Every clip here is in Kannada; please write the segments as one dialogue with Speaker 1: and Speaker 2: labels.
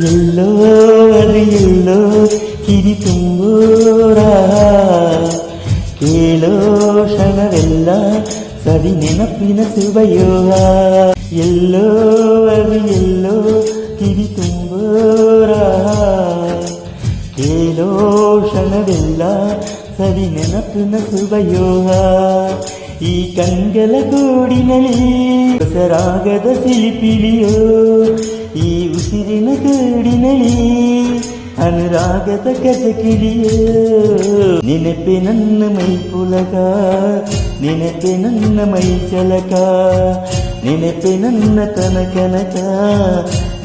Speaker 1: ಎಲ್ಲೋ ಅದು ಎಲ್ಲೋ ಕಿರಿ ತುಂಬೂರ ಕೇಳೋ ಕ್ಷಣವೆಲ್ಲ ಸವಿ ನೆನಪಿನ ಸುಬಯೋಗ. ಎಲ್ಲೋ ಅದು ಎಲ್ಲೋ ಕಿರಿ ತುಂಬೂರ ಕೇಳೋ ಕ್ಷಣವೆಲ್ಲ ಸವಿ ನೆನಪಿನ ಸುಬಯೋಗ. ಈ ಕಂಗಳ ಗೂಡಿನಲ್ಲಿ ಹೊಸರಾಗದ ಸಿಲಿಪಿಲಿಯೋ, ಈ ಉಸಿರಿನ ಗೂಡಿನಲ್ಲಿ ಅನುರಾಗದ ಕಥಕಿಳಿಯೋ. ನೆನಪೆ ನನ್ನ ಮೈ ಪುಲಕ, ನೆನಪೆ ನನ್ನ ಮೈ ಚಲಕ, ನೆನಪೆ ನನ್ನ ತನಕನಕ,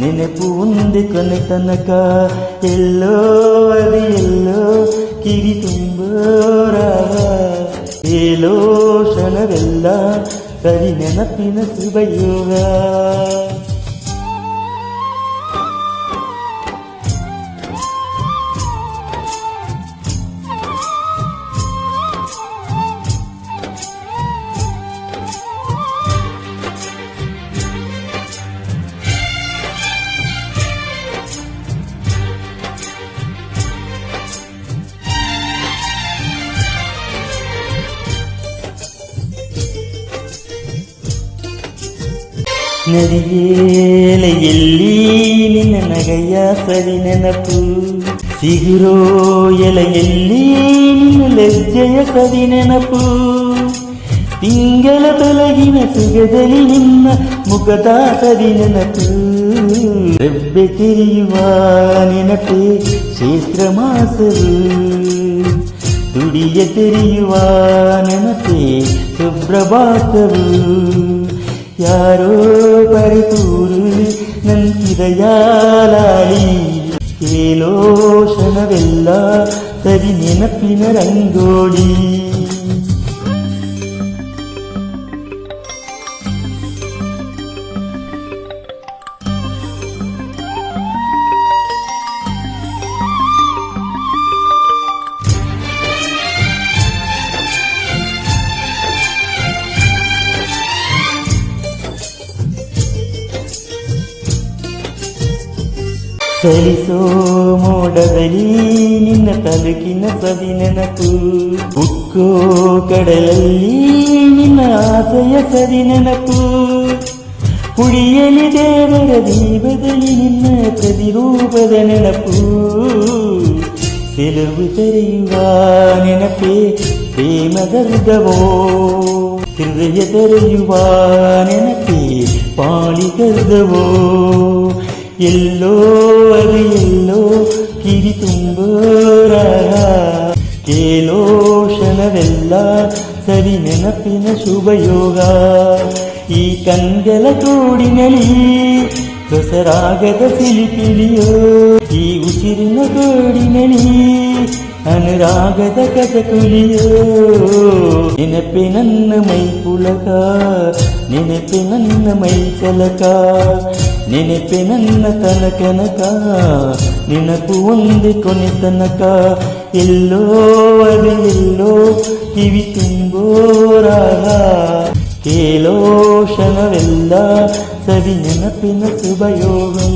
Speaker 1: ನೆನಪು ಒಂದೇ ಕೊನೆ ತನಕ. ಎಲ್ಲೋ ಅದು ಎಲ್ಲೋ ಕಿರಿ ತುಂಬೋರ ಏಲೋ ಕ್ಷಣವೆಲ್ಲ ಸರಿ ನೆನಪಿನ ಸುಬಯೋಗ. ನದಿಯೇಲೆಯಲ್ಲಿ ನಿನ್ನ ನಗೆಯ ಸವಿ ನೆನಪು, ಸಿಗುರೋ ಎಲೆಯಲ್ಲಿ ನಿನ್ನ ಲಜ್ಜೆಯ ಸವಿ ನೆನಪು, ತಿಂಗಳ ಬೆಳಗಿನ ಸುಗದಲ್ಲಿ ನಿನ್ನ ಮುಖದ ಸವಿ ನೆನಪು, ರೆಬ್ಬೆ ತಿರಿಯುವ ನೆನಪೇ ಚೈತ್ರ ಮಾಸವು, ತುಡಿಯ ತೆರೆಯುವ ನೆನಪೇ ಸುಪ್ರಭಾತವು. ಯಾರೋ ಬರೆತೂರು ನಂತಿದಯಾಲಾಳಿ ಕೇಳೋ ಕ್ಷಣವೆಲ್ಲ ಸರಿ ನೆನಪಿನ ರಂಗೋಳಿ. ಚಲಿಸೋ ಮೋಡದಲ್ಲಿ ನಿನ್ನ ತಲುಕಿನ ಸವಿ ನೆನಪು, ಉಕ್ಕೋ ಕಡಲಲ್ಲಿ ನಿನ್ನ ಆಸೆಯ ಸವಿ ನೆನಪು, ಕುಡಿಯಲಿ ದೇವರ ದೀಪದಲ್ಲಿ ನಿನ್ನ ಪ್ರತಿರೂಪದ ನೆನಪು, ಕೆಲವು ತೆರೆಯುವ ನೆನಪೇ ಪ್ರೇಮದ ಹೃದಯವೋ, ಹೃದಯ ತೆರೆಯುವ ನೆನಪೇ ಪಾಳಿಗರ್ದವೋ. ಎಲ್ಲೋ ಅದು ಎಲ್ಲೋ ಕಿರಿ ತುಂಬೋರ ಕೇಳೋ ಕ್ಷಣವೆಲ್ಲ ಸರಿ ನೆನಪಿನ ಶುಭಯೋಗ. ಈ ಕಂಗಳ ಗೂಡಿನಲ್ಲಿ ಹೊಸರಾಗದ ಸಿಲಿಪಿಲಿಯೋ, ಈ ಉಸಿರಿನ ಗೂಡಿನಲ್ಲಿ ಅನುರಾಗದ ಕಥಕುಲಿಯೋ. ನೆನಪೆ ನನ್ನ ಮೈ ಪುಲಕ, ನೆನಪೆ ನನ್ನ ಮೈ ಚಲಕ, ನೆನಪೆ ನನ್ನ ತನಕನಕ, ನೆನಪು ಒಂದೇ ಕೊನೆ ತನಕ. ಎಲ್ಲೋ ಅದು ಎಲ್ಲೋ ಕಿವಿ ತುಂಬೋರ ಕೇಳೋ ಕ್ಷಣವೆಲ್ಲ ಸವಿ ನೆನಪಿನ ಶುಭಯೋಗಂ.